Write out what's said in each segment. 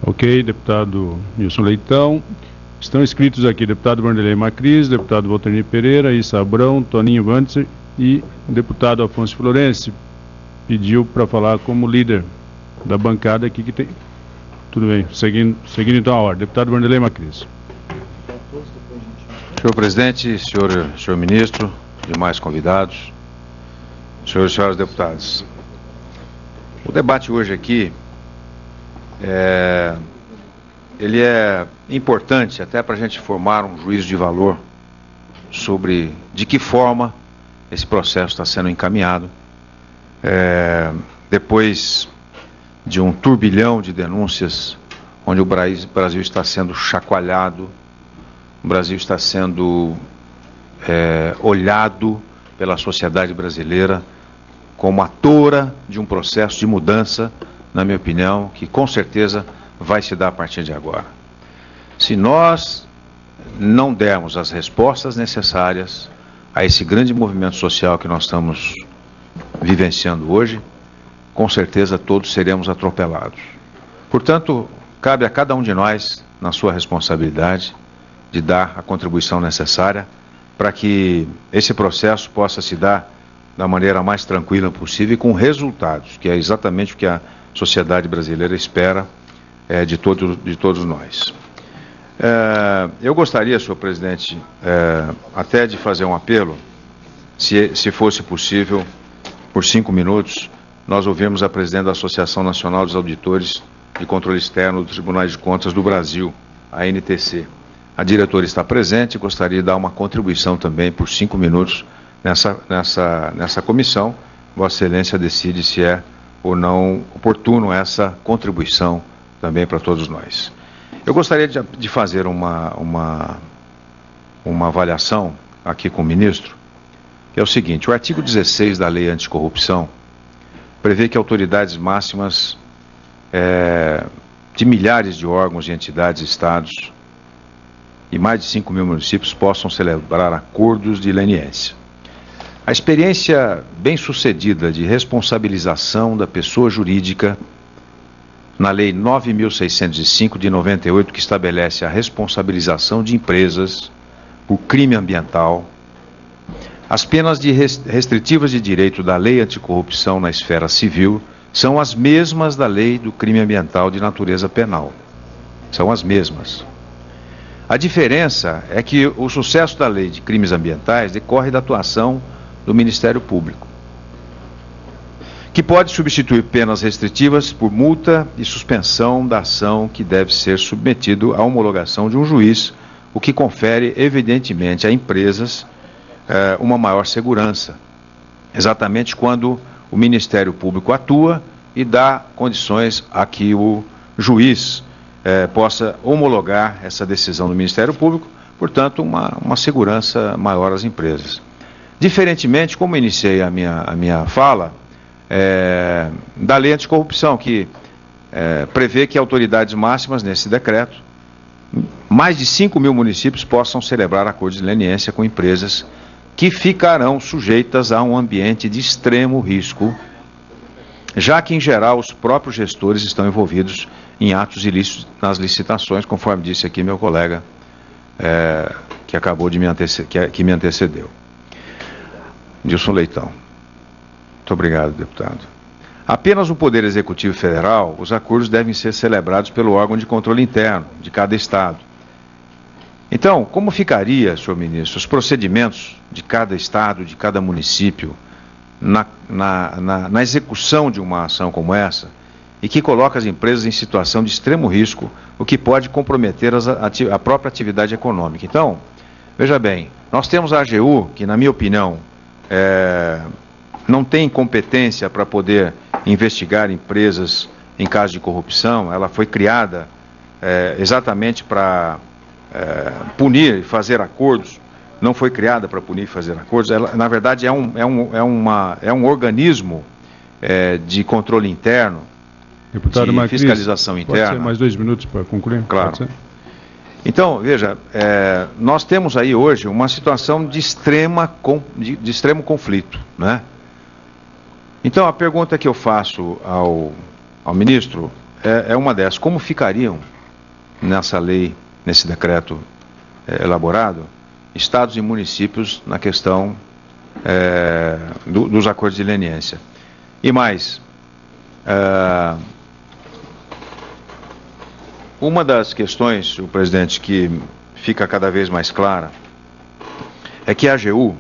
Ok, deputado Nilson Leitão. Estão inscritos aqui deputado Vanderlei Macris, deputado Walter Pereira, Issa Abrão, Toninho Vantzer e deputado Afonso Florense. Pediu para falar como líder da bancada aqui que tem. Tudo bem, seguindo então a ordem. Deputado Vanderlei Macris. Senhor presidente, senhor ministro, demais convidados, senhores e senhoras deputados. O debate hoje aqui ele é importante até para a gente formar um juízo de valor sobre de que forma esse processo está sendo encaminhado. Depois de um turbilhão de denúncias, onde o Brasil está sendo chacoalhado, o Brasil está sendo olhado pela sociedade brasileira como atora de um processo de mudança, na minha opinião, que com certeza vai se dar a partir de agora. Se nós não dermos as respostas necessárias a esse grande movimento social que nós estamos vivenciando hoje, com certeza todos seremos atropelados. Portanto, cabe a cada um de nós, na sua responsabilidade, de dar a contribuição necessária para que esse processo possa se dar da maneira mais tranquila possível e com resultados, que é exatamente o que a sociedade brasileira espera de todos nós. Eu gostaria, senhor presidente, até de fazer um apelo, se fosse possível, por 5 minutos, nós ouvimos a presidente da Associação Nacional dos Auditores de Controle Externo dos Tribunais de Contas do Brasil, a ANTC. A diretora está presente e gostaria de dar uma contribuição também por 5 minutos nessa comissão. Vossa Excelência decide se é ou não oportuno essa contribuição também para todos nós. Eu gostaria de fazer uma avaliação aqui com o ministro, que é o seguinte: o artigo 16 da Lei Anticorrupção prevê que autoridades máximas de milhares de órgãos e entidades e estados e mais de 5 mil municípios possam celebrar acordos de leniência. A experiência bem-sucedida de responsabilização da pessoa jurídica na Lei 9.605 de 98, que estabelece a responsabilização de empresas por crime ambiental, as penas restritivas de direito da Lei Anticorrupção na esfera civil são as mesmas da Lei do Crime Ambiental de natureza penal. São as mesmas. A diferença é que o sucesso da Lei de Crimes Ambientais decorre da atuação do Ministério Público, que pode substituir penas restritivas por multa e suspensão da ação, que deve ser submetido à homologação de um juiz, o que confere, evidentemente, a empresas uma maior segurança, exatamente quando o Ministério Público atua e dá condições a que o juiz possa homologar essa decisão do Ministério Público, portanto, uma segurança maior às empresas. Diferentemente, como iniciei a minha fala, da Lei Anticorrupção, que prevê que autoridades máximas, nesse decreto, mais de 5 mil municípios possam celebrar acordos de leniência com empresas que ficarão sujeitas a um ambiente de extremo risco, já que, em geral, os próprios gestores estão envolvidos em atos ilícitos nas licitações, conforme disse aqui meu colega, que acabou de que me antecedeu. Nilson Leitão. Muito obrigado, deputado. Apenas no Poder Executivo Federal, os acordos devem ser celebrados pelo órgão de controle interno de cada estado. Então, como ficaria, senhor ministro, os procedimentos de cada estado, de cada município, na execução de uma ação como essa, e que coloca as empresas em situação de extremo risco, o que pode comprometer a própria atividade econômica? Então, veja bem, nós temos a AGU, que, na minha opinião, não tem competência para poder investigar empresas em caso de corrupção. Ela foi criada exatamente para punir e fazer acordos, não foi criada para punir e fazer acordos. Ela, na verdade, é um organismo de controle interno, deputado de Macris, fiscalização interna. Pode ser mais 2 minutos para concluir? Claro. Então, veja, nós temos aí hoje uma situação de extremo conflito, né? Então, a pergunta que eu faço ao ministro é uma dessas. Como ficariam nessa lei, nesse decreto elaborado, estados e municípios na questão dos acordos de leniência? E mais, uma das questões, senhor presidente, que fica cada vez mais clara é que a AGU,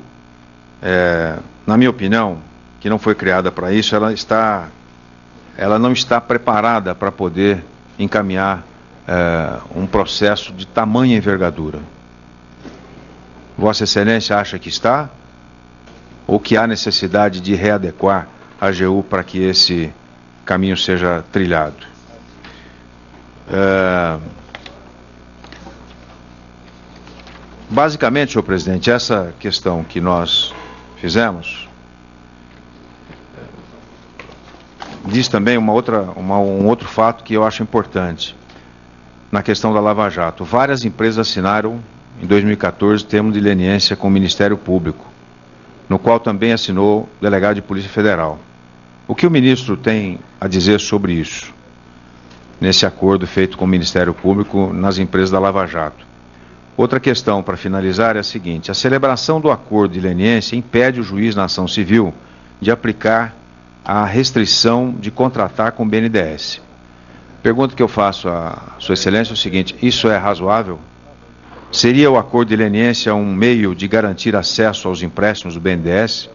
na minha opinião, que não foi criada para isso, ela não está preparada para poder encaminhar um processo de tamanha envergadura. Vossa Excelência acha que está? Ou que há necessidade de readequar a AGU para que esse caminho seja trilhado? Basicamente, senhor presidente, essa questão que nós fizemos diz também um outro fato que eu acho importante na questão da Lava Jato. Várias empresas assinaram em 2014 termo de leniência com o Ministério Público, no qual também assinou o delegado de Polícia Federal. O que o ministro tem a dizer sobre isso, nesse acordo feito com o Ministério Público nas empresas da Lava Jato? Outra questão, para finalizar, é a seguinte: a celebração do acordo de leniência impede o juiz na ação civil de aplicar a restrição de contratar com o BNDES. Pergunta que eu faço à Sua Excelência é o seguinte: isso é razoável? Seria o acordo de leniência um meio de garantir acesso aos empréstimos do BNDES,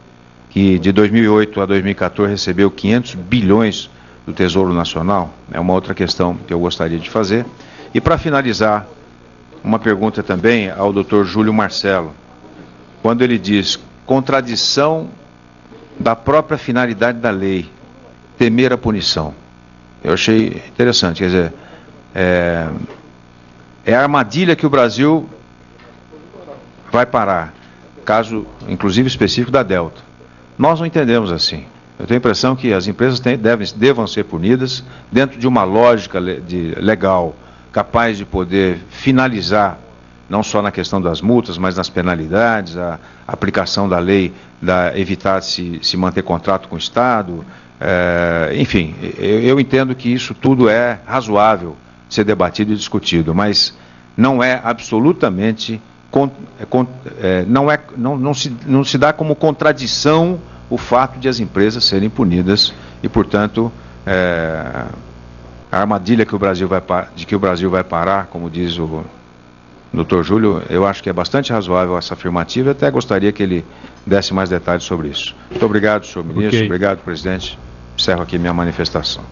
que de 2008 a 2014 recebeu 500 bilhões do Tesouro Nacional? É uma outra questão que eu gostaria de fazer. E para finalizar, uma pergunta também ao Dr. Júlio Marcelo, quando ele diz contradição da própria finalidade da lei, temer a punição. Eu achei interessante, quer dizer, é a armadilha que o Brasil vai parar, caso inclusive específico da Delta. Nós não entendemos assim. Eu tenho a impressão que as empresas devam ser punidas dentro de uma lógica legal, capaz de poder finalizar, não só na questão das multas, mas nas penalidades, a aplicação da lei, evitar se manter contrato com o Estado, enfim, eu entendo que isso tudo é razoável ser debatido e discutido, mas não é absolutamente, não se dá como contradição o fato de as empresas serem punidas e, portanto, a armadilha que o Brasil vai parar, como diz o Dr. Júlio, eu acho que é bastante razoável essa afirmativa e até gostaria que ele desse mais detalhes sobre isso. Muito obrigado, senhor ministro. Okay. Obrigado, presidente. Encerro aqui minha manifestação.